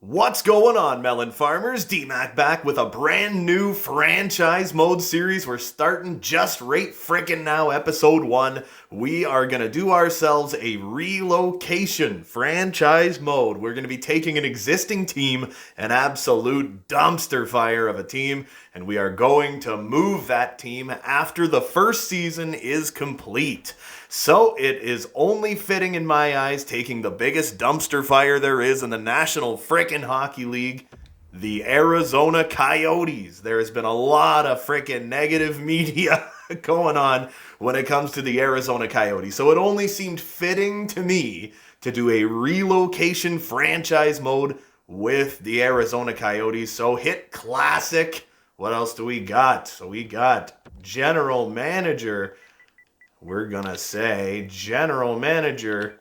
What's going on, melon farmers? D-Mac back with a brand new franchise mode series. We're starting just right frickin' now, episode 1. We are going to do ourselves a relocation franchise mode. We're going to be taking an existing team, an absolute dumpster fire of a team, and we are going to move that team after the first season is complete. So it is only fitting in my eyes, taking the biggest dumpster fire there is in the National Frickin' Hockey League, the Arizona Coyotes. There has been a lot of frickin' negative media going on when it comes to the Arizona Coyotes. So it only seemed fitting to me to do a relocation franchise mode with the Arizona Coyotes. So hit classic. What else do we got? So we got general manager. We're going to say general manager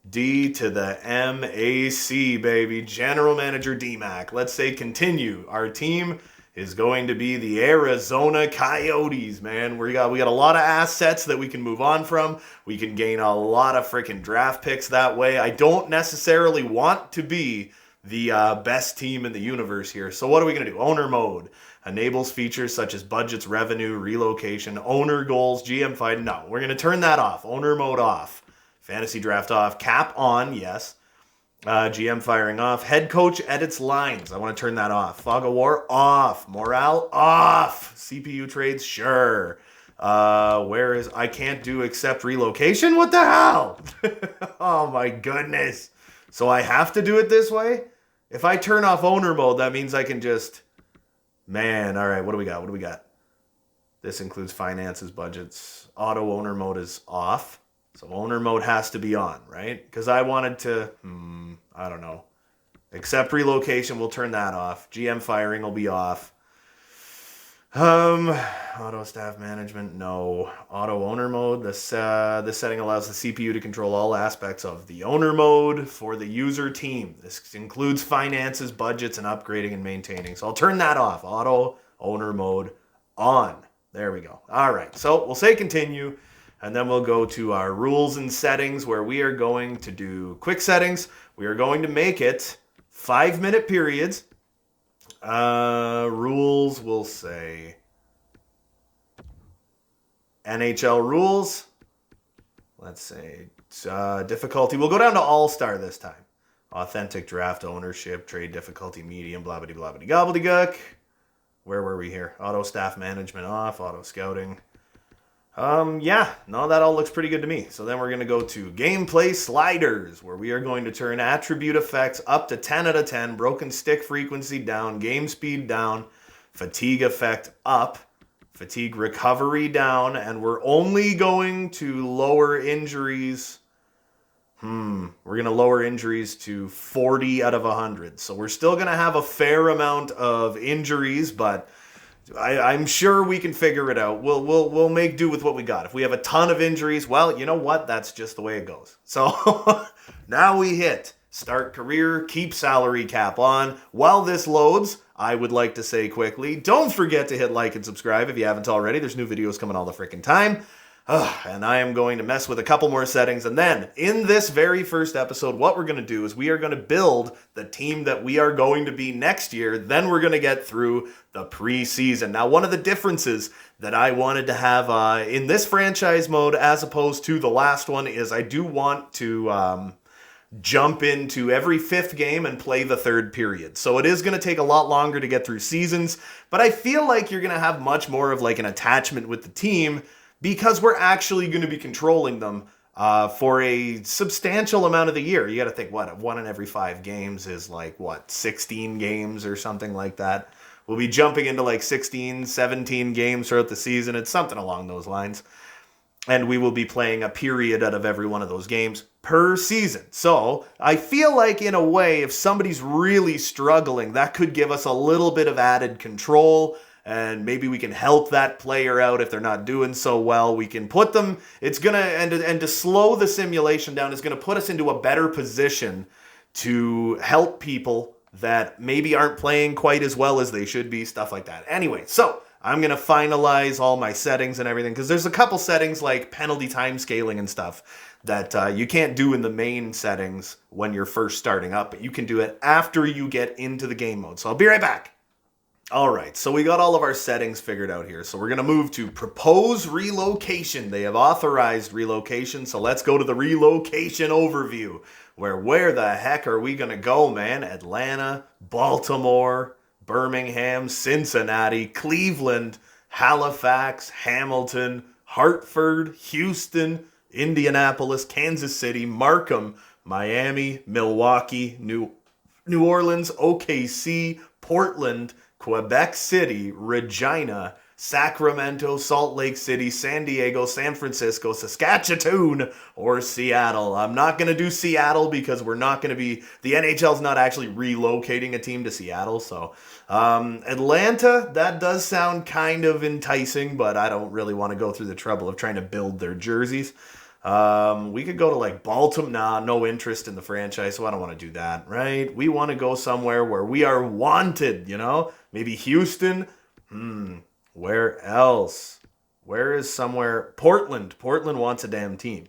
D to the MAC, baby. General manager D-Mac. Let's say continue. Our team is going to be the Arizona Coyotes, man. We got a lot of assets that we can move on from. We can gain a lot of freaking draft picks that way. I don't necessarily want to be the best team in the universe here. So what are we going to do? Owner mode. Enables features such as budgets, revenue, relocation, owner goals, GM fight. No, we're going to turn that off. Owner mode off. Fantasy draft off. Cap on, yes. GM firing off. Head coach edits lines. I want to turn that off. Fog of war off. Morale off. CPU trades, sure. I can't do except relocation? What the hell? Oh my goodness. So I have to do it this way? If I turn off owner mode, that means I can just... Man, all right, what do we got? This includes finances, budgets. Auto owner mode is off. So owner mode has to be on, right? Because I wanted to, I don't know. Accept relocation, we'll turn that off. GM firing will be off. Auto staff management, no. Auto owner mode, this setting allows the CPU to control all aspects of the owner mode for the user team. This includes finances, budgets, and upgrading and maintaining. So I'll turn that off. Auto owner mode on. There we go. All right, so we'll say continue, and then we'll go to our rules and settings where we are going to do quick settings. We are going to make it 5-minute periods. Rules, we'll say NHL rules. Let's say difficulty. We'll go down to all-star this time. Authentic draft ownership, trade difficulty, medium, blah, blah, blah, blah, gobbledygook. Where were we here? Auto staff management off, auto scouting. That all looks pretty good to me. So then we're going to go to gameplay sliders, where we are going to turn attribute effects up to 10 out of 10, broken stick frequency down, game speed down, fatigue effect up, fatigue recovery down, and we're only going to lower injuries. We're going to lower injuries to 40 out of 100. So we're still going to have a fair amount of injuries, but I'm sure we can figure it out. We'll make do with what we got. If we have a ton of injuries, well, you know what? That's just the way it goes. So now we hit start career, keep salary cap on. While this loads, I would like to say quickly, don't forget to hit like and subscribe if you haven't already. There's new videos coming all the freaking time. And I am going to mess with a couple more settings. And then in this very first episode, what we're going to do is we are going to build the team that we are going to be next year. Then we're going to get through the preseason. Now, one of the differences that I wanted to have in this franchise mode as opposed to the last one is I do want to jump into every 5th game and play the 3rd period. So it is going to take a lot longer to get through seasons, but I feel like you're going to have much more of like an attachment with the team because we're actually going to be controlling them for a substantial amount of the year. You got to think, what, 1 in every 5 games is like, 16 games or something like that. We'll be jumping into like 16, 17 games throughout the season. It's something along those lines. And we will be playing a period out of every one of those games per season. So I feel like in a way, if somebody's really struggling, that could give us a little bit of added control. And maybe we can help that player out if they're not doing so well. We can put them, it's going to, and to slow the simulation down is going to put us into a better position to help people that maybe aren't playing quite as well as they should be, stuff like that. Anyway, so I'm going to finalize all my settings and everything because there's a couple settings like penalty time scaling and stuff that you can't do in the main settings when you're first starting up, but you can do it after you get into the game mode. So I'll be right back. All right, so we got all of our settings figured out here. So we're going to move to propose relocation. They have authorized relocation, so let's go to the relocation overview. Where the heck are we going to go, man? Atlanta, Baltimore, Birmingham, Cincinnati, Cleveland, Halifax, Hamilton, Hartford, Houston, Indianapolis, Kansas City, Markham, Miami, Milwaukee, New Orleans, OKC, Portland, Quebec City, Regina, Sacramento, Salt Lake City, San Diego, San Francisco, Saskatchewan, or Seattle. I'm not going to do Seattle because we're not going to be... The NHL's not actually relocating a team to Seattle, so... Atlanta, that does sound kind of enticing, but I don't really want to go through the trouble of trying to build their jerseys. We could go to like Baltimore. Nah, no interest in the franchise, so I don't want to do that, right? We want to go somewhere where we are wanted, you know? Maybe Houston? Where else? Where is somewhere? Portland. Portland wants a damn team.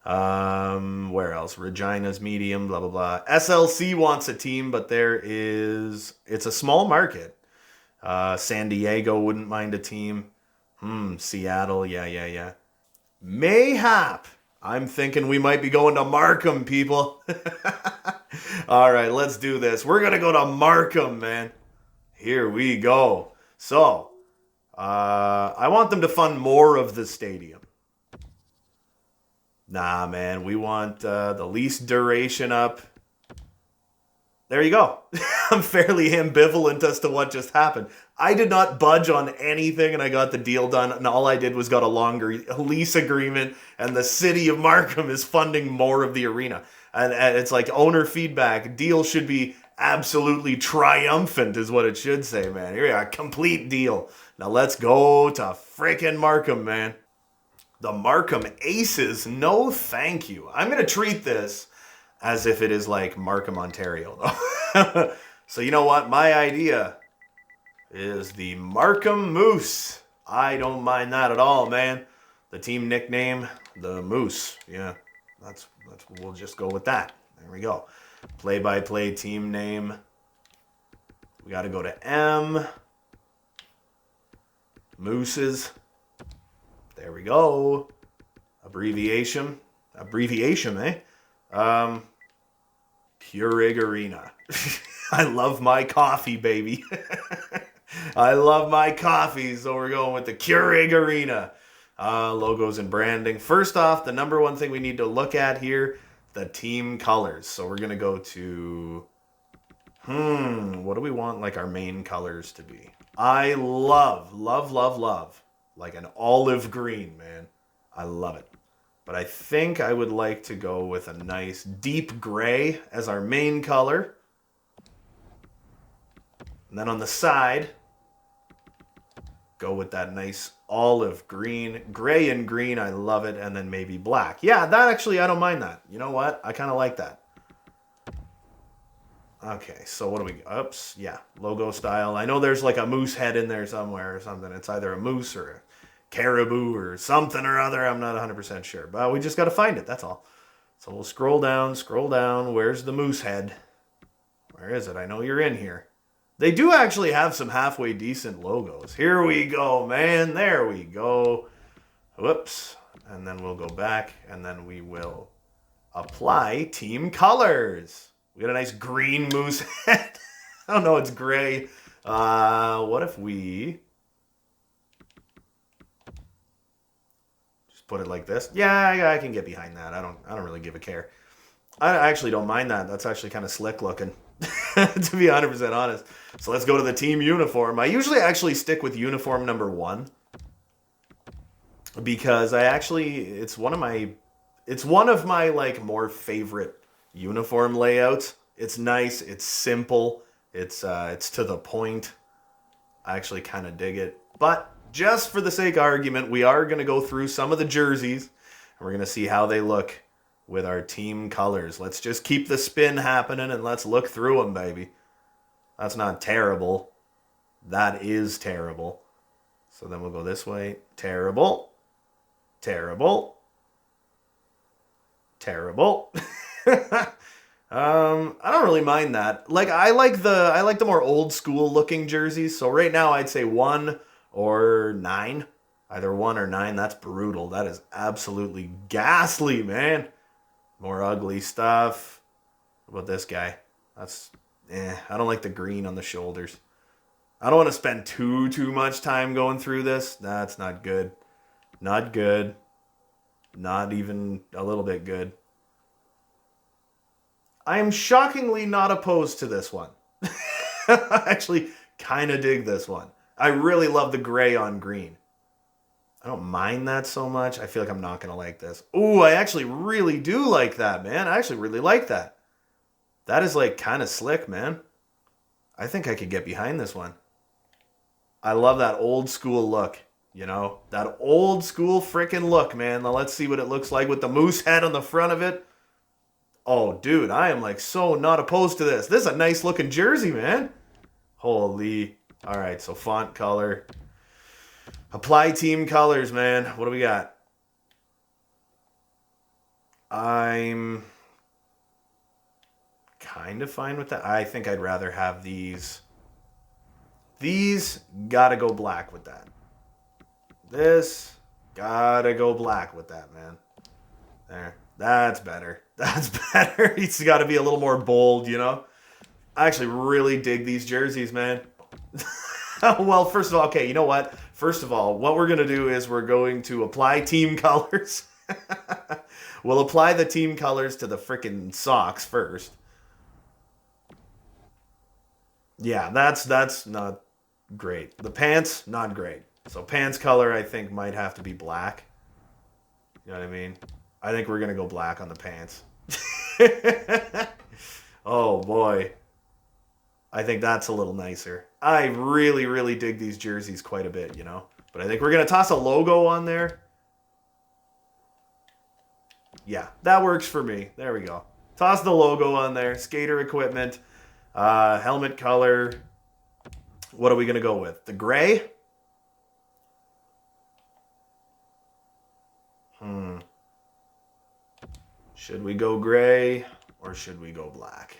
Where else? Regina's medium, blah, blah, blah. SLC wants a team, but it's a small market. San Diego wouldn't mind a team. Seattle, yeah. Mayhap. I'm thinking we might be going to Markham, people. All right, let's do this. We're going to go to Markham, man. Here we go. So, I want them to fund more of the stadium. Nah, man, we want the lease duration up. There you go. I'm fairly ambivalent as to what just happened. I did not budge on anything, and I got the deal done, and all I did was got a longer lease agreement, and the city of Markham is funding more of the arena. And it's like owner feedback. Deal should be absolutely triumphant is what it should say, man. Here we are, complete deal. Now let's go to frickin' Markham, man. The Markham Aces, no thank you. I'm going to treat this as if it is like Markham, Ontario, though. So you know what? My idea is the Markham Moose. I don't mind that at all, man. The team nickname, the Moose. Yeah, we'll just go with that. There we go. Play-by-play team name. We got to go to M. Mooses. There we go. Abbreviation, eh? Keurig Arena. I love my coffee, baby. I love my coffee, so we're going with the Keurig Arena. Logos and branding. First off, the number one thing we need to look at here, the team colors. So we're going to go to... what do we want like our main colors to be? I love like an olive green, man. I love it. But I think I would like to go with a nice deep gray as our main color. And then on the side, go with that nice olive green. Gray and green, I love it. And then maybe black. Yeah, that actually, I don't mind that. You know what? I kind of like that. Okay, so what do we... Oops, yeah, logo style. I know there's like a moose head in there somewhere or something. It's either a moose or a caribou or something or other. I'm not 100% sure. But we just got to find it, that's all. So we'll scroll down. Where's the moose head? Where is it? I know you're in here. They do actually have some halfway decent logos. Here we go, man. There we go. Whoops. And then we'll go back, and then we will apply team colors. We got a nice green moose head. I don't know, it's gray. What if we just put it like this? Yeah, I can get behind that. I don't really give a care. I actually don't mind that. That's actually kind of slick looking, to be 100% honest. So let's go to the team uniform. I usually actually stick with uniform number 1 because it's one of my like more favorite uniform layouts. It's nice, it's simple, it's to the point. I actually kind of dig it. But just for the sake of argument, we are going to go through some of the jerseys and we're going to see how they look with our team colors. Let's just keep the spin happening and let's look through them, baby. That's not terrible. That is terrible. So then we'll go this way. Terrible. terrible. I don't really mind that. Like I like the more old school looking jerseys. So right now I'd say 1 or 9. Either 1 or 9. That's brutal. That is absolutely ghastly, man. More ugly stuff. What about this guy? I don't like the green on the shoulders. I don't want to spend too much time going through this. That's not good. Not good. Not even a little bit good. I am shockingly not opposed to this one. I actually kind of dig this one. I really love the gray on green. I don't mind that so much. I feel like I'm not going to like this. Ooh, I actually really do like that, man. I actually really like that. That is like kind of slick, man. I think I could get behind this one. I love that old school look, you know? That old school freaking look, man. Now let's see what it looks like with the moose head on the front of it. Oh, dude, I am like so not opposed to this. This is a nice looking jersey, man. Holy. All right, so font color. Apply team colors, man. What do we got? I'm kind of fine with that. I think I'd rather have these. These gotta go black with that. This gotta go black with that, man. There. That's better. That's better. It's got to be a little more bold, you know? I actually really dig these jerseys, man. Well, first of all, okay, you know what? First of all, what we're going to do is we're going to apply team colors. We'll apply the team colors to the frickin' socks first. Yeah, that's not great. The pants, not great. So pants color, I think, might have to be black. You know what I mean? I think we're going to go black on the pants. Oh, boy. I think that's a little nicer. I really, really dig these jerseys quite a bit, you know. But I think we're going to toss a logo on there. Yeah, that works for me. There we go. Toss the logo on there. Skater equipment. Helmet color. What are we going to go with? The gray? Should we go gray or should we go black?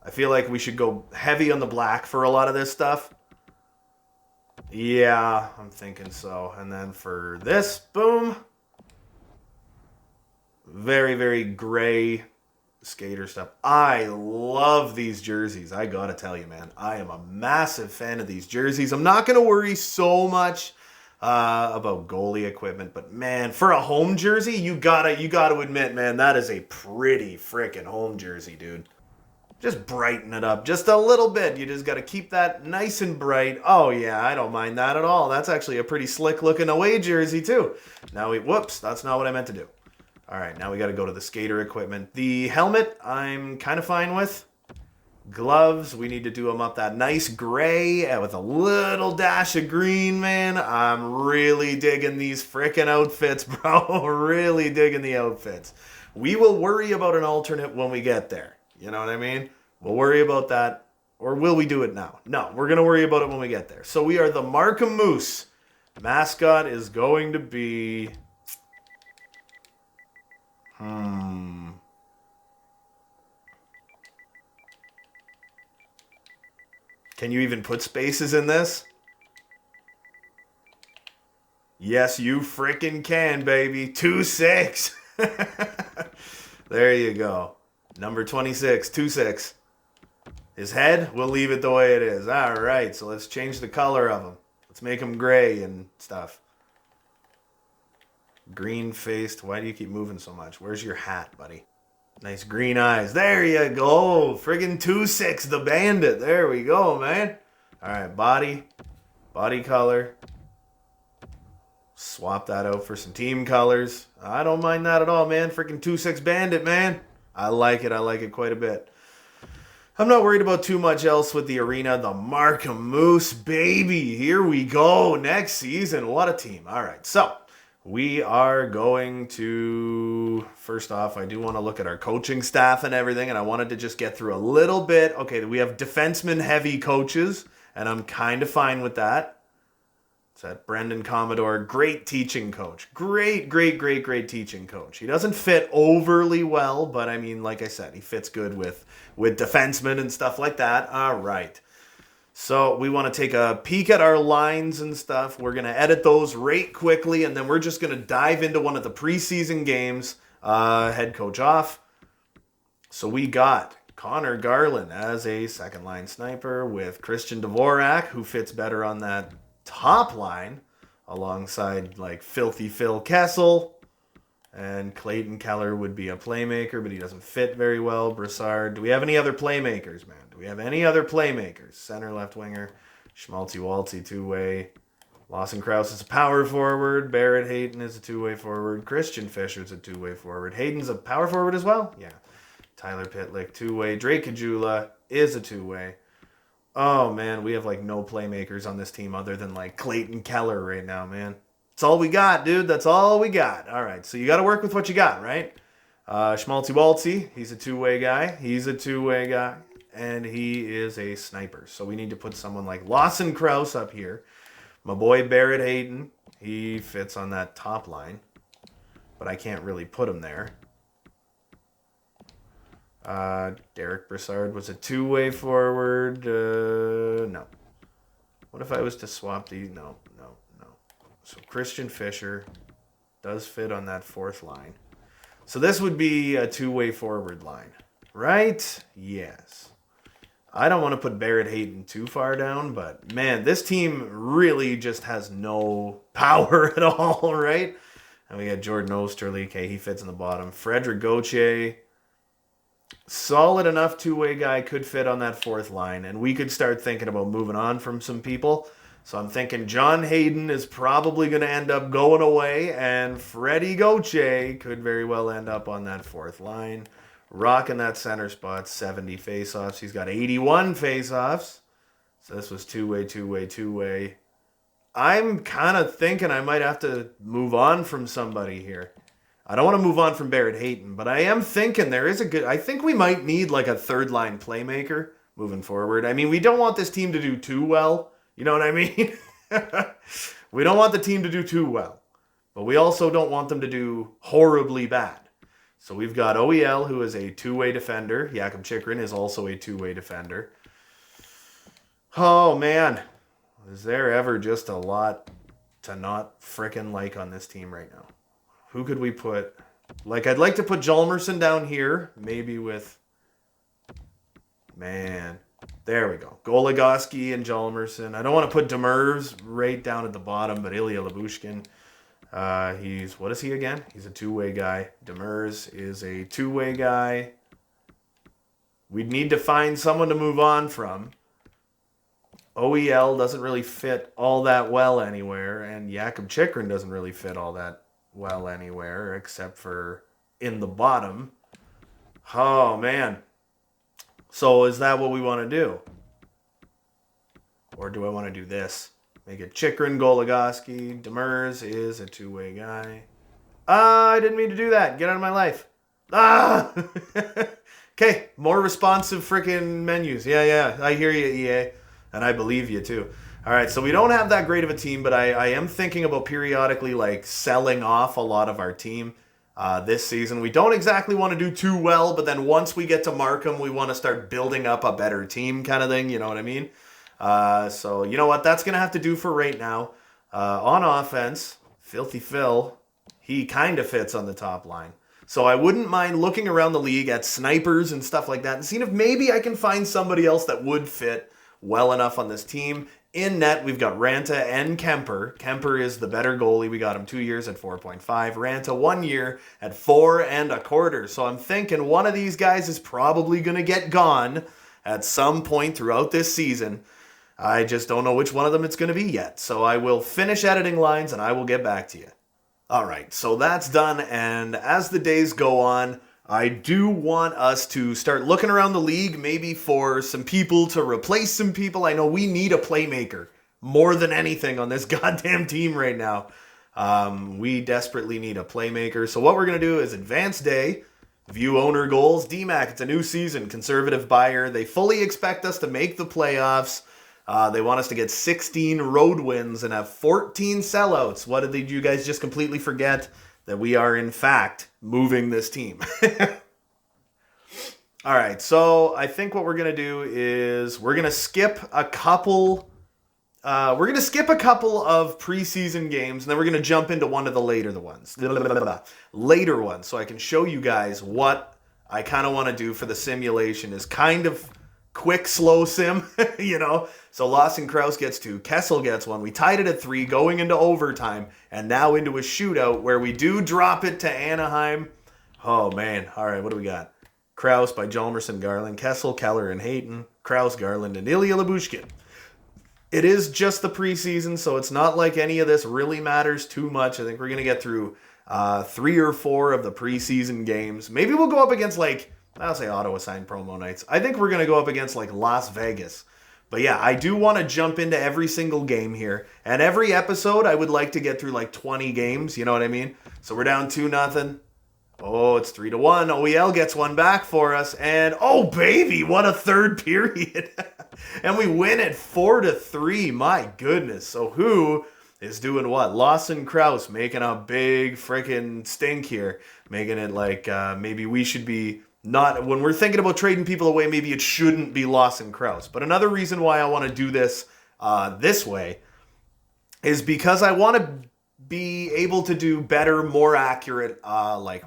I feel like we should go heavy on the black for a lot of this stuff. Yeah, I'm thinking so. And then for this, boom. Very, very gray skater stuff. I love these jerseys. I gotta tell you, man. I am a massive fan of these jerseys. I'm not going to worry so much about goalie equipment, but man, for a home jersey, you gotta admit, man, that is a pretty freaking home jersey, dude. Just brighten it up just a little bit. You just gotta keep that nice and bright. Oh yeah, I don't mind that at all. That's actually a pretty slick looking away jersey too. Now whoops, that's not what I meant to do. All right, now we gotta go to the skater equipment. The helmet, I'm kind of fine with. Gloves, we need to do them up that nice gray with a little dash of green, man. I'm really digging these frickin' outfits, bro. Really digging the outfits. We will worry about an alternate when we get there. You know what I mean? We'll worry about that. Or will we do it now? No, we're going to worry about it when we get there. So we are the Markham Moose. Mascot is going to be... Can you even put spaces in this? Yes, you frickin' can, baby. 2-6. There you go. Number 26, 2-6. His head, we'll leave it the way it is. All right, so let's change the color of him. Let's make him gray and stuff. Green-faced. Why do you keep moving so much? Where's your hat, buddy? Nice green eyes. There you go. Friggin' 2-6, the bandit. There we go, man. All right, body color. Swap that out for some team colors. I don't mind that at all, man. Freaking 2-6 bandit, man. I like it. I like it quite a bit. I'm not worried about too much else with the arena. The Markham Moose, baby. Here we go. Next season. What a team. All right, so we are going to, first off, I do want to look at our coaching staff and everything, and I wanted to just get through a little bit. Okay, we have defenseman-heavy coaches, and I'm kind of fine with that. It's that Brendan Commodore, great teaching coach. Great teaching coach. He doesn't fit overly well, but I mean, like I said, he fits good with defensemen and stuff like that. All right. So we want to take a peek at our lines and stuff. We're going to edit those right quickly, and then we're just going to dive into one of the preseason games. Head coach off. So we got Conor Garland as a second-line sniper with Christian Dvorak, who fits better on that top line, alongside like Filthy Phil Kessel. And Clayton Keller would be a playmaker, but he doesn't fit very well. Brassard. Do we have any other playmakers, man? Do we have any other playmakers? Center, left winger. Schmaltzy Waltzy, two-way. Lawson Krause is a power forward. Barrett Hayton is a two-way forward. Christian Fisher's a two-way forward. Hayden's a power forward as well? Yeah. Tyler Pitlick, two-way. Drake Kajula is a two-way. Oh, man, we have, like, no playmakers on this team other than, like, Clayton Keller right now, man. That's all we got, dude. That's all we got. All right, so you got to work with what you got, right? Schmaltzy Waltzy, he's a two-way guy. And he is a sniper. So we need to put someone like Lawson Krause up here. My boy Barrett Hayton, he fits on that top line. But I can't really put him there. Derek Brassard was a two-way forward. No. What if I was to swap these? No. So Christian Fisher does fit on that fourth line. So this would be a two-way forward line, right? Yes. I don't want to put Barrett Hayton too far down, but man, this team really just has no power at all, right? And we got Jordan Osterley. Okay, he fits in the bottom. Frederick Gauthier, solid enough two-way guy, could fit on that fourth line, and we could start thinking about moving on from some people. So I'm thinking John Hayden is probably going to end up going away, and Freddie Gauthier could very well end up on that fourth line, rocking that center spot, 70 faceoffs. He's got 81 faceoffs. So this was two-way. I'm kind of thinking I might have to move on from somebody here. I don't want to move on from Barrett Hayton, but I am thinking I think we might need like a third line playmaker moving forward. I mean, we don't want this team to do too well. You know what I mean? We don't want the team to do too well, but we also don't want them to do horribly bad. So we've got OEL, who is a two-way defender. Jakub Chikrin is also a two-way defender. Oh, man. Is there ever just a lot to not frickin' like on this team right now? Who could we put? Like, I'd like to put Hjalmarsson down here, maybe with... Man... There we go. Goligoski and Hjalmarsson. I don't want to put Demers right down at the bottom, but Ilya Labushkin, what is he again? He's a two-way guy. Demers is a two-way guy. We'd need to find someone to move on from. OEL doesn't really fit all that well anywhere, and Jakub Chikrin doesn't really fit all that well anywhere, except for in the bottom. Oh, man. So is that what we want to do? Or do I want to do this? Make it Chikrin, Goligoski. Demers is a two-way guy. I didn't mean to do that. Get out of my life. Okay, more responsive freaking menus. Yeah, I hear you, EA. And I believe you, too. All right, so we don't have that great of a team, but I am thinking about periodically, like, selling off a lot of our team. This season. We don't exactly want to do too well, but then once we get to Markham, we want to start building up a better team kind of thing, you know what I mean? So you know what? That's going to have to do for right now. On offense, Filthy Phil, he kind of fits on the top line. So I wouldn't mind looking around the league at snipers and stuff like that and seeing if maybe I can find somebody else that would fit well enough on this team. In net, we've got Ranta and Kemper. Kemper is the better goalie. We got him 2 years at 4.5. Ranta 1 year at 4.25. So I'm thinking one of these guys is probably going to get gone at some point throughout this season. I just don't know which one of them it's going to be yet. So I will finish editing lines and I will get back to you. All right, so that's done. And as the days go on, I do want us to start looking around the league, maybe for some people to replace some people. I know we need a playmaker more than anything on this goddamn team right now. We desperately need a playmaker. So what we're going to do is advanced day, view owner goals. DMAC, it's a new season, conservative buyer. They fully expect us to make the playoffs. They want us to get 16 road wins and have 14 sellouts. What did you guys just completely forget? That we are, in fact, moving this team. All right, so I think what we're going to do is we're going to skip a couple... of preseason games, and then we're going to jump into one of the later ones, so I can show you guys what I kind of want to do for the simulation is kind of quick, slow sim, you know? So Lawson Krause gets 2, Kessel gets 1. We tied it at 3, going into overtime, and now into a shootout where we do drop it to Anaheim. Oh, man. All right, what do we got? Krause by Hjalmarsson, Garland, Kessel, Keller, and Hayton. Krause, Garland, and Ilya Lyubushkin. It is just the preseason, so it's not like any of this really matters too much. I think we're going to get through 3 or 4 of the preseason games. Maybe we'll go up against, I'll say Ottawa signed promo nights. I think we're going to go up against, Las Vegas. But yeah, I do want to jump into every single game here. And every episode, I would like to get through, 20 games. You know what I mean? So we're down 2-0. Oh, it's 3-1. OEL gets one back for us. And, oh, baby, what a third period. And we win it 4-3. My goodness. So who is doing what? Lawson Krause making a big freaking stink here. Making it maybe we should be not... When we're thinking about trading people away, maybe it shouldn't be Lawson Krause. But another reason why I want to do this this way is because I want to be able to do better, more accurate,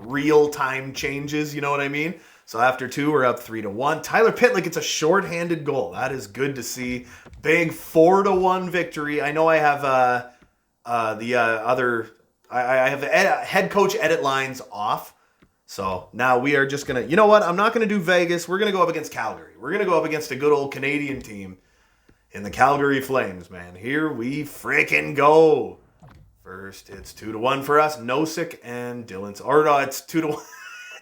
real-time changes, you know what I mean? So after 2, we're up 3-1. Tyler Pitlick gets a shorthanded goal. That is good to see. Big 4-1 victory. I know I have I have the head coach edit lines off. So now we are just going to, you know what? I'm not going to do Vegas. We're going to go up against Calgary. We're going to go up against a good old Canadian team in the Calgary Flames, man. Here we freaking go. First, it's 2-1 for us. Nosek and Dylan's. Or no, it's 2-1.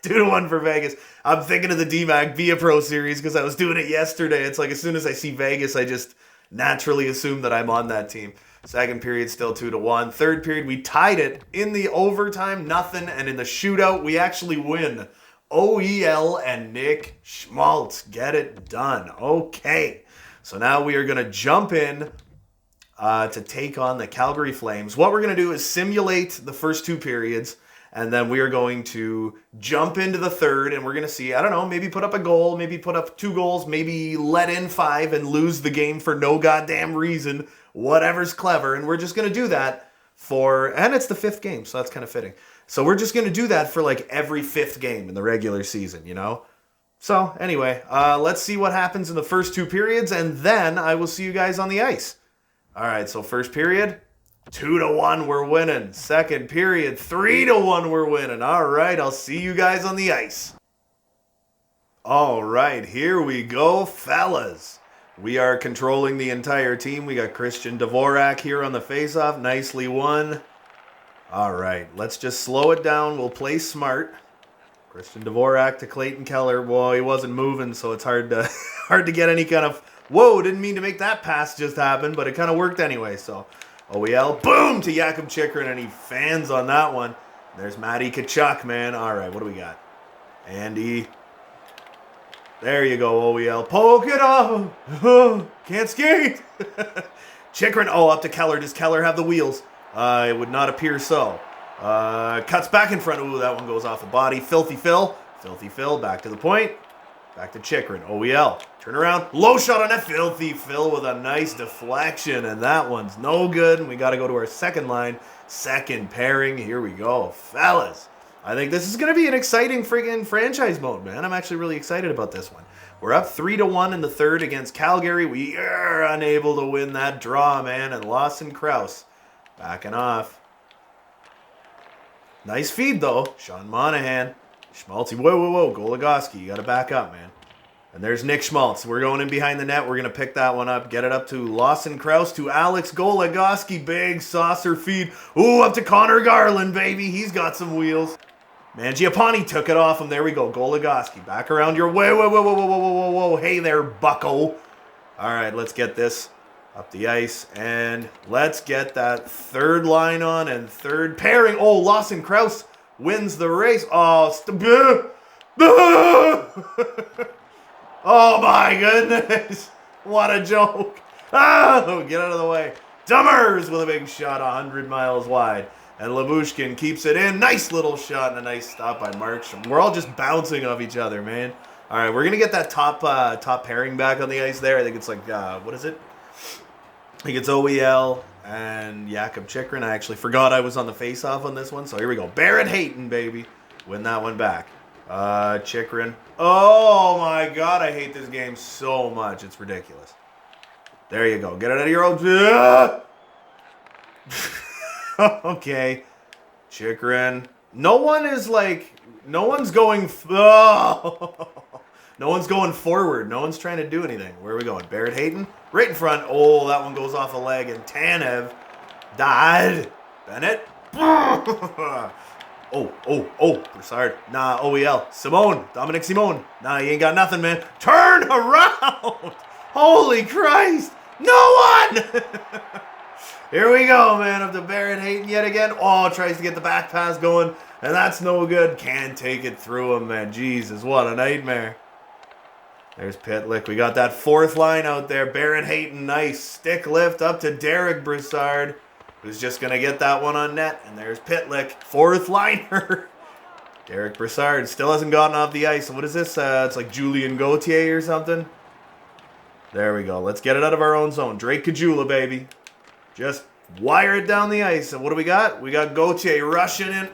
2-1 for Vegas. I'm thinking of the DMAC Via Pro series because I was doing it yesterday. It's as soon as I see Vegas, I just naturally assume that I'm on that team. Second period, still 2-1. Third period, we tied it. In the overtime, nothing. And in the shootout, we actually win. OEL and Nick Schmaltz get it done. Okay. So now we are going to jump in to take on the Calgary Flames. What we're going to do is simulate the first 2 periods, and then we are going to jump into the third, and we're going to see, I don't know, maybe put up a goal, maybe put up 2 goals, maybe let in 5 and lose the game for no goddamn reason. Whatever's clever, and we're just going to do that and it's the 5th game, so that's kind of fitting. So we're just going to do that for every 5th game in the regular season, you know? So anyway, let's see what happens in the first 2 periods, and then I will see you guys on the ice. All right, so first period, 2-1, we're winning. Second period, 3-1, we're winning. All right, I'll see you guys on the ice. All right, here we go, fellas. We are controlling the entire team. We got Christian Dvorak here on the faceoff. Nicely won. All right, let's just slow it down. We'll play smart. Christian Dvorak to Clayton Keller. Well, he wasn't moving, so it's hard to get any kind of... Whoa, didn't mean to make that pass just happen, but it kind of worked anyway. So OEL, boom, to Jakub Chychrun, and he fans on that one. There's Matty Tkachuk, man. All right, what do we got? Andy. There you go, OEL. Poke it off. Can't skate. Chychrun, up to Keller. Does Keller have the wheels? It would not appear so. Cuts back in front. Ooh, that one goes off the body. Filthy Phil. Filthy Phil, back to the point. Back to Chychrun. OEL. Turn around. Low shot on that. Filthy Phil with a nice deflection. And that one's no good. And we got to go to our second line. Second pairing. Here we go. Fellas. I think this is going to be an exciting friggin' franchise mode, man. I'm actually really excited about this one. We're up 3-1 in the third against Calgary. We are unable to win that draw, man. And Lawson Krause backing off. Nice feed, though. Sean Monahan. Schmaltzy. Whoa. Goligoski, you got to back up, man. And there's Nick Schmaltz. We're going in behind the net. We're going to pick that one up. Get it up to Lawson Krause, to Alex Goligoski. Big saucer feed. Ooh, up to Conor Garland, baby. He's got some wheels. Mangiapane took it off him. There we go. Goligoski. Back around your way. Whoa. Hey there, bucko. All right, let's get this up the ice. And let's get that third line on and third pairing. Oh, Lawson Krause wins the race. Oh, oh my goodness. What a joke. Oh, get out of the way. Demers with a big shot 100 miles wide. And Lyubushkin keeps it in. Nice little shot and a nice stop by Markstrom. We're all just bouncing off each other, man. All right, we're going to get that top pairing back on the ice there. I think it's like, what is it? I think it's OEL and Jakub Chychrun. I actually forgot I was on the face-off on this one. So here we go. Barrett Hayton, baby. Win that one back. Chychrun. Oh, my God. I hate this game so much. It's ridiculous. There you go. Get it out of your own... Okay. Chychrun. No one's going... No one's going forward. No one's trying to do anything. Where are we going? Barrett Hayton? Right in front. Oh, that one goes off a leg. And Tanev died. Bennett. Broussard. Nah, OEL. Simone. Dominic Simone. Nah, he ain't got nothing, man. Turn around. Holy Christ. No one. Here we go, man. Up to Barrett Hayton yet again. Oh, tries to get the back pass going. And that's no good. Can't take it through him, man. Jesus, what a nightmare. There's Pitlick. We got that fourth line out there. Barrett Hayton, nice stick lift up to Derek Broussard, who's just going to get that one on net. And there's Pitlick, fourth liner. Derek Broussard still hasn't gotten off the ice. What is this? It's like Julien Gauthier or something. There we go. Let's get it out of our own zone. Drake Caggiula, baby. Just wire it down the ice. And what do we got? We got Gauthier rushing in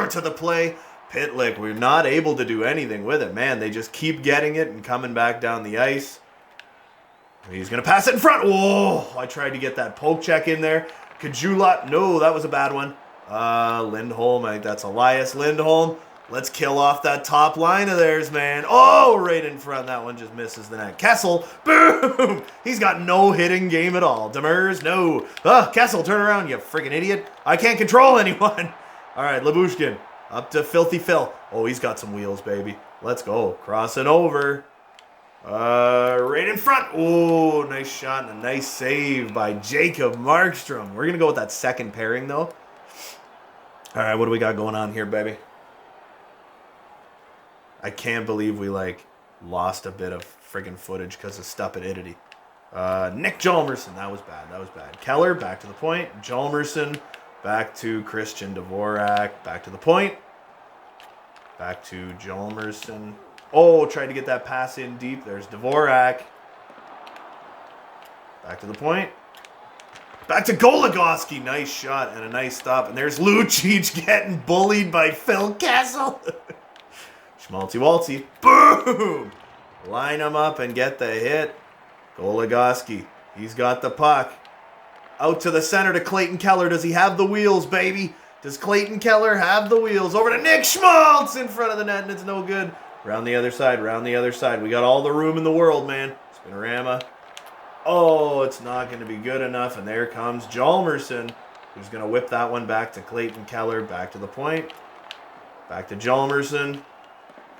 to the play. Pitlick, we're not able to do anything with it. Man, they just keep getting it and coming back down the ice. He's going to pass it in front. Whoa, I tried to get that poke check in there. Caggiula, no, that was a bad one. Lindholm, I think that's Elias Lindholm. Let's kill off that top line of theirs, man. Oh, right in front. That one just misses the net. Kessel, boom. He's got no hitting game at all. Demers, no. Kessel, turn around, you freaking idiot. I can't control anyone. All right, Lyubushkin. Up to Filthy Phil. Oh, he's got some wheels, baby. Let's go. Crossing over. Right in front. Oh, nice shot and a nice save by Jacob Markstrom. We're going to go with that second pairing, though. All right, what do we got going on here, baby? I can't believe we, lost a bit of friggin' footage because of stupidity. Nick Hjalmarsson. That was bad. That was bad. Keller, back to the point. Hjalmarsson. Back to Christian Dvorak. Back to the point. Back to Hjalmarsson. Oh, tried to get that pass in deep. There's Dvorak. Back to the point. Back to Goligoski. Nice shot and a nice stop. And there's Lucic getting bullied by Phil Kessel. Schmaltzy-Waltzy. Boom! Line him up and get the hit. Goligoski. He's got the puck. Out to the center to Clayton Keller. Does he have the wheels, baby? Does Clayton Keller have the wheels? Over to Nick Schmaltz in front of the net, and it's no good. Round the other side, round the other side. We got all the room in the world, man. Spinorama. Oh, it's not going to be good enough, and there comes Hjalmarsson, who's going to whip that one back to Clayton Keller. Back to the point. Back to Hjalmarsson.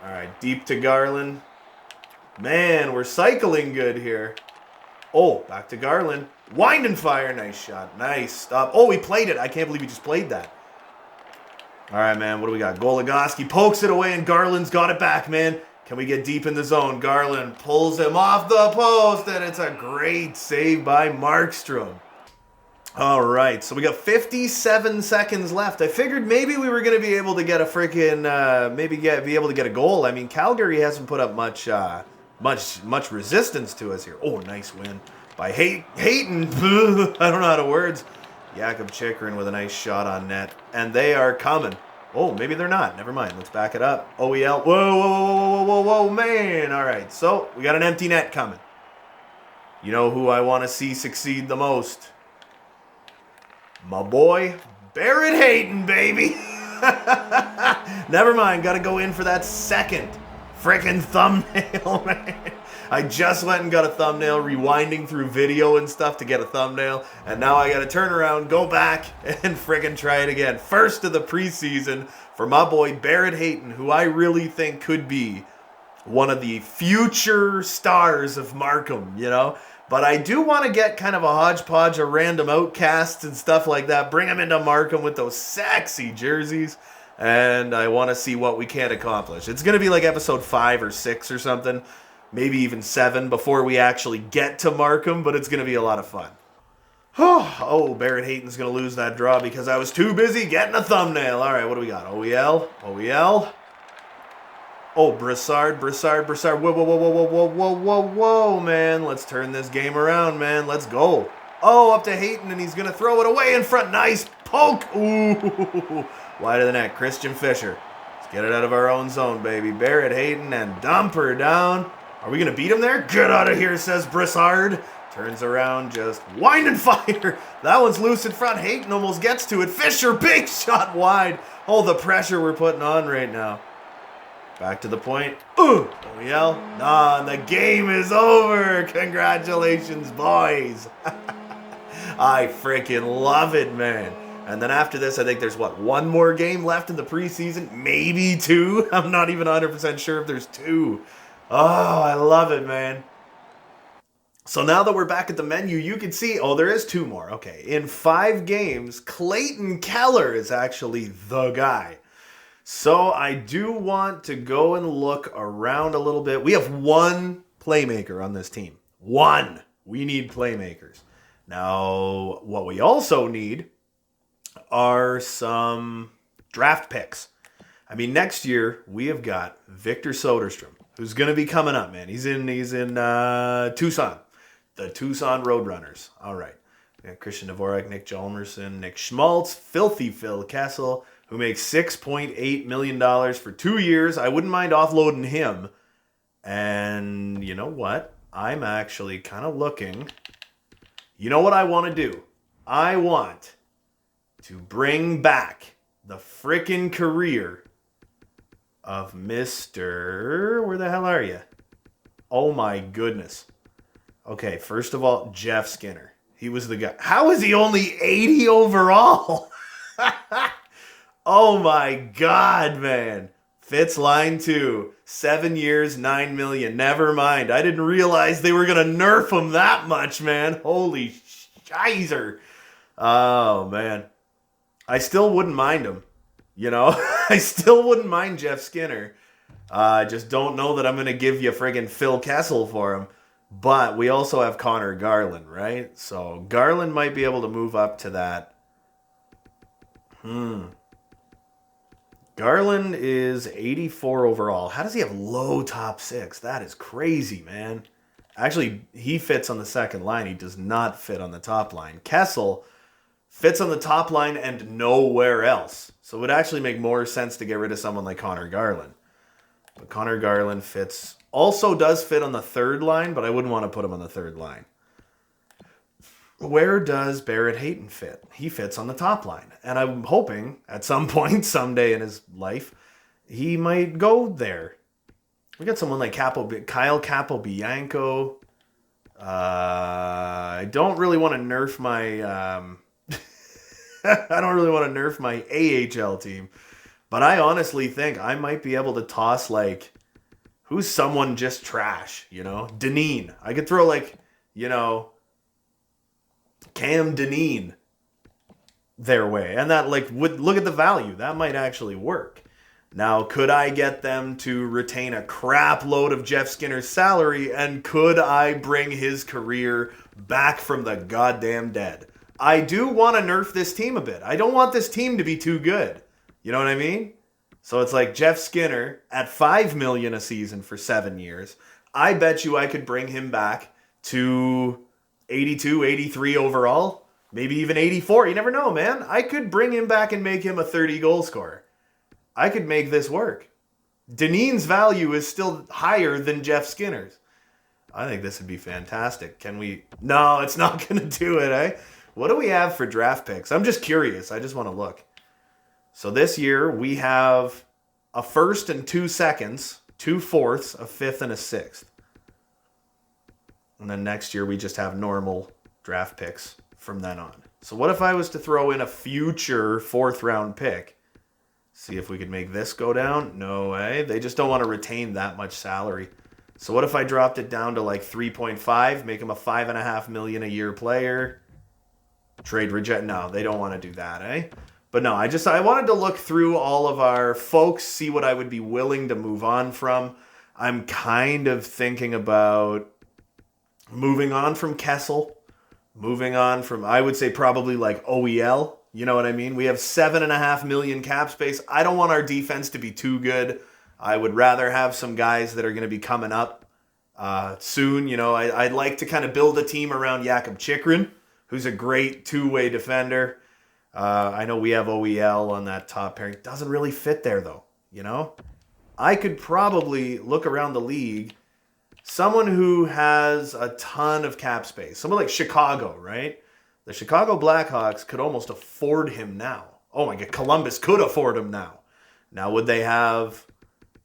All right, deep to Garland. Man, we're cycling good here. Oh, back to Garland. Wind and fire. Nice shot. Nice stop. Oh, he played it. I can't believe he just played that. All right, man. What do we got? Goligoski pokes it away, and Garland's got it back, man. Can we get deep in the zone? Garland pulls him off the post, and it's a great save by Markstrom. All right, so we got 57 seconds left. I figured maybe we were going to be able to get a freaking, be able to get a goal. I mean, Calgary hasn't put up much resistance to us here. Oh, nice win by Hayton. I don't know how to words. Jakub Chychrun with a nice shot on net. And they are coming. Oh, maybe they're not. Never mind. Let's back it up. OEL. Whoa, man. All right, so we got an empty net coming. You know who I want to see succeed the most? My boy, Barrett Hayton, baby. Never mind. Got to go in for that second frickin' thumbnail, man. I just went and got a thumbnail, rewinding through video and stuff to get a thumbnail, and now I gotta turn around, go back, and friggin' try it again. First of the preseason for my boy Barrett Hayton, who I really think could be one of the future stars of Markham, you know? But I do want to get kind of a hodgepodge of random outcasts and stuff like that, bring them into Markham with those sexy jerseys, and I want to see what we can accomplish. It's going to be like episode 5 or 6 or something, maybe even 7 before we actually get to Markham, but it's going to be a lot of fun. Oh, Barrett Hayton's going to lose that draw because I was too busy getting a thumbnail. All right, what do we got? OEL. Oh, Brassard. Whoa, man. Let's turn this game around, man. Let's go. Oh, up to Hayton, and he's going to throw it away in front. Nice poke. Ooh, wide of the net. Christian Fisher. Let's get it out of our own zone, baby. Barrett Hayton and dump her down. Are we going to beat him there? Get out of here, says Brassard. Turns around, just wind and fire. That one's loose in front. Hayton almost gets to it. Fisher, big shot wide. Oh, the pressure we're putting on right now. Back to the point. OEL. Nah, the game is over. Congratulations, boys. I freaking love it, man. And then after this, I think there's, one more game left in the preseason? Maybe 2? I'm not even 100% sure if there's 2. Oh, I love it, man. So now that we're back at the menu, you can see, there is 2 more. Okay, in 5 games, Clayton Keller is actually the guy. So I do want to go and look around a little bit. We have 1 playmaker on this team. 1. We need playmakers. Now, what we also need are some draft picks. I mean, next year, we have got Victor Soderstrom, who's going to be coming up, man. He's in Tucson. The Tucson Roadrunners. All right. We got Christian Dvorak, Nick Jalmerson, Nick Schmaltz, Filthy Phil Kessel, who makes $6.8 million for 2 years. I wouldn't mind offloading him. And you know what? I'm actually kind of looking. You know what I want to do? I want to bring back the frickin' career of Mr. Where the hell are you? Oh my goodness. Okay, first of all, Jeff Skinner. He was the guy. How is he only 80 overall? Oh my God, man. Fitz line 2. 7 years, $9 million. Never mind. I didn't realize they were going to nerf him that much, man. Holy shizer. Oh, man. I still wouldn't mind him. You know? I still wouldn't mind Jeff Skinner. I just don't know that I'm going to give you friggin' Phil Kessel for him. But we also have Conor Garland, right? So Garland might be able to move up to that. Garland is 84 overall. How does he have low top 6? That is crazy, man. Actually, he fits on the second line. He does not fit on the top line. Kessel fits on the top line and nowhere else. So it would actually make more sense to get rid of someone like Conor Garland. But Conor Garland also does fit on the third line, but I wouldn't want to put him on the third line. Where does Barrett Hayton fit? He fits on the top line. And I'm hoping at some point, someday in his life, he might go there. We got someone like Kyle Capobianco. I don't really want to nerf my... I don't really want to nerf my AHL team. But I honestly think I might be able to toss, who's someone just trash, you know? Dineen. I could throw, Cam Dineen their way. And that, would look at the value. That might actually work. Now, could I get them to retain a crap load of Jeff Skinner's salary? And could I bring his career back from the goddamn dead? I do want to nerf this team a bit. I don't want this team to be too good. You know what I mean? So it's like Jeff Skinner at $5 million a season for 7 years. I bet you I could bring him back to 82, 83 overall, maybe even 84. You never know, man. I could bring him back and make him a 30 goal scorer. I could make this work. Dineen's value is still higher than Jeff Skinner's. I think this would be fantastic. Can we? No, it's not going to do it, eh? What do we have for draft picks? I'm just curious. I just want to look. So this year we have a first and 2 seconds, 2 fourths, a fifth, and a sixth. And then next year we just have normal draft picks from then on. So what if I was to throw in a future 4th round pick? See if we could make this go down? No way. They just don't want to retain that much salary. So what if I dropped it down to 3.5, make him a $5.5 million a year player? Trade reject? No, they don't want to do that, eh? But no, I wanted to look through all of our folks, see what I would be willing to move on from. I'm kind of thinking about moving on from Kessel, moving on from, I would say probably like OEL. You know what I mean? We have $7.5 million cap space. I don't want our defense to be too good. I would rather have some guys that are going to be coming up soon. You know, I'd like to kind of build a team around Jakub Chychrun, who's a great two-way defender. I know we have OEL on that top pairing. Doesn't really fit there, though, you know? I could probably look around the league, someone who has a ton of cap space, someone like Chicago, right? The Chicago Blackhawks could almost afford him now. Oh my God, Columbus could afford him now. Now, would they have,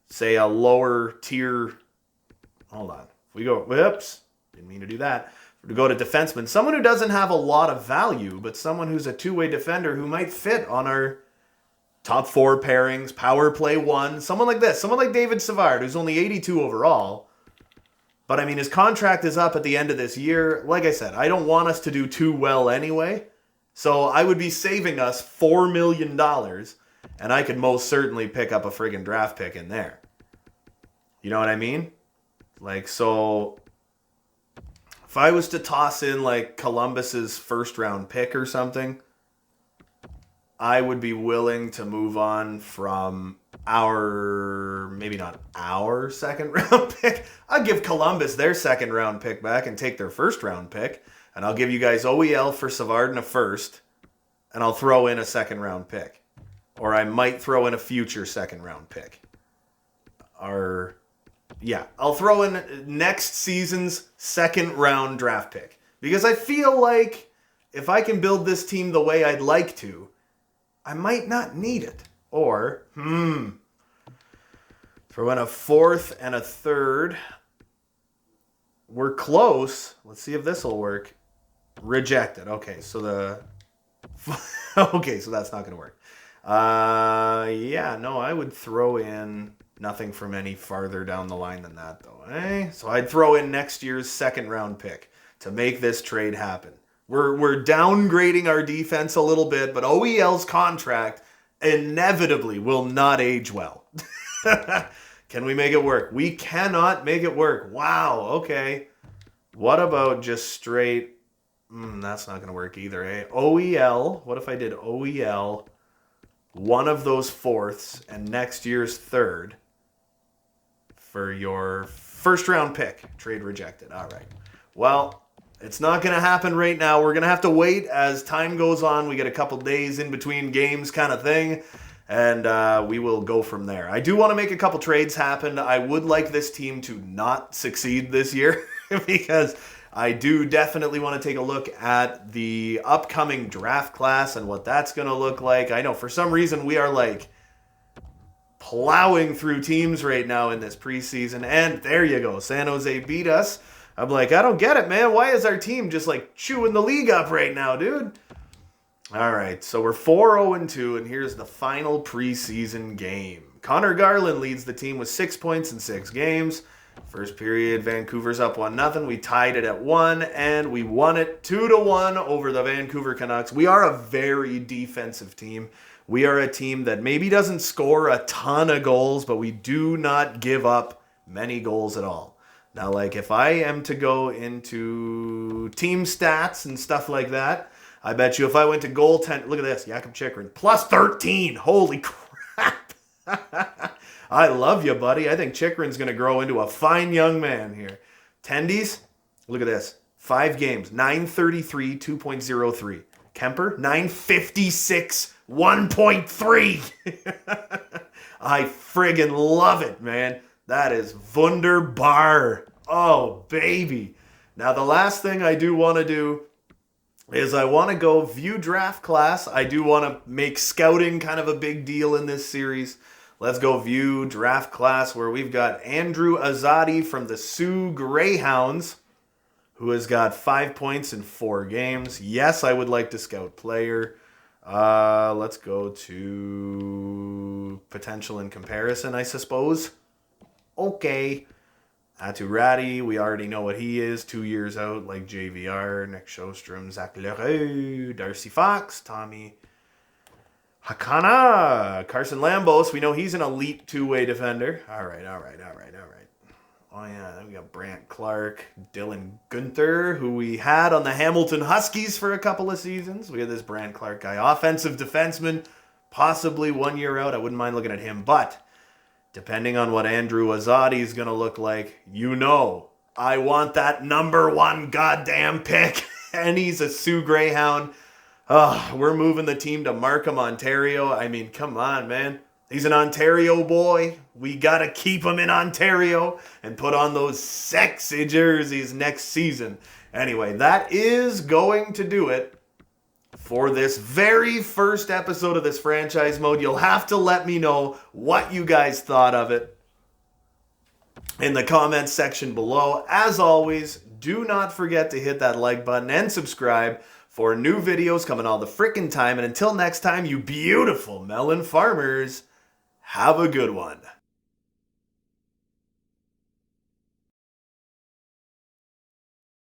say, a lower tier? Hold on. If we go, whoops, didn't mean to do that. To go to defenseman, someone who doesn't have a lot of value, but someone who's a two-way defender who might fit on our top 4 pairings, power play 1, someone like this, someone like David Savard, who's only 82 overall. But I mean, his contract is up at the end of this year. Like I said, I don't want us to do too well anyway. So I would be saving us $4 million, and I could most certainly pick up a friggin' draft pick in there. You know what I mean? Like, so if I was to toss in like Columbus's first round pick or something, I would be willing to move on from maybe not our second round pick. I'll give Columbus their second round pick back and take their first round pick. And I'll give you guys OEL for Savard and a first. And I'll throw in a second round pick. Or I might throw in a future second round pick. I'll throw in next season's second round draft pick. Because I feel like if I can build this team the way I'd like to, I might not need it. Or, throw in a fourth and a third. We're close. Let's see if this will work. Rejected. Okay, so so that's not going to work. I would throw in nothing from any farther down the line than that, though. So I'd throw in next year's second round pick to make this trade happen. We're downgrading our defense a little bit, but OEL's contract inevitably will not age well. Can we make it work? We cannot make it work. Wow, okay. What about just straight? That's not going to work either, eh? OEL, what if I did OEL, one of those fourths, and next year's third for your first round pick? Trade rejected. All right. Well, it's not going to happen right now. We're going to have to wait as time goes on. We get a couple days in between games kind of thing, and we will go from there. I do want to make a couple trades happen. I would like this team to not succeed this year because I do definitely want to take a look at the upcoming draft class and what that's going to look like. I know for some reason we are like plowing through teams right now in this preseason, and there you go. San Jose beat us. I'm like, I don't get it, man. Why is our team just like chewing the league up right now, dude? All right, so we're 4-0-2, and here's the final preseason game. Conor Garland leads the team with 6 points in 6 games. First period, Vancouver's up 1-0. We tied it at 1, and we won it 2-1 over the Vancouver Canucks. We are a very defensive team. We are a team that maybe doesn't score a ton of goals, but we do not give up many goals at all. Now, like, if I am to go into team stats and stuff like that, I bet you if I went to goaltend, look at this, Jakub Chychrun, plus 13. Holy crap. I love you, buddy. I think Chychrun's going to grow into a fine young man here. Tendies, look at this. 5 games, 933, 2.03. Kemper, 956, 1.3. I friggin' love it, man. That is wunderbar. Oh, baby. Now, the last thing I do want to do is I want to go view draft class. I do want to make scouting kind of a big deal in this series. Let's go view draft class where we've got Andrew Azadi from the Sioux Greyhounds, who has got 5 points in 4 games. Yes, I would like to scout player. Let's go to potential in comparison, I suppose. Okay. Atu Ratty, we already know what he is. 2 years out, like JVR, Nick Sjostrom, Zach Leroux, Darcy Fox, Tommy Hakana, Carson Lambos. We know he's an elite two-way defender. All right. Oh yeah, then we got Brant Clark, Dylan Guenther, who we had on the Hamilton Huskies for a couple of seasons. We had this Brant Clark guy, offensive defenseman, possibly 1 year out. I wouldn't mind looking at him, but depending on what Andrew Azadi is going to look like, I want that number 1 goddamn pick. And he's a Sioux Greyhound. Oh, we're moving the team to Markham, Ontario. I mean, come on, man. He's an Ontario boy. We got to keep him in Ontario and put on those sexy jerseys next season. Anyway, that is going to do it for this very first episode of this franchise mode. You'll have to let me know what you guys thought of it in the comments section below. As always, do not forget to hit that like button and subscribe for new videos coming all the frickin' time. And until next time, you beautiful melon farmers, have a good one.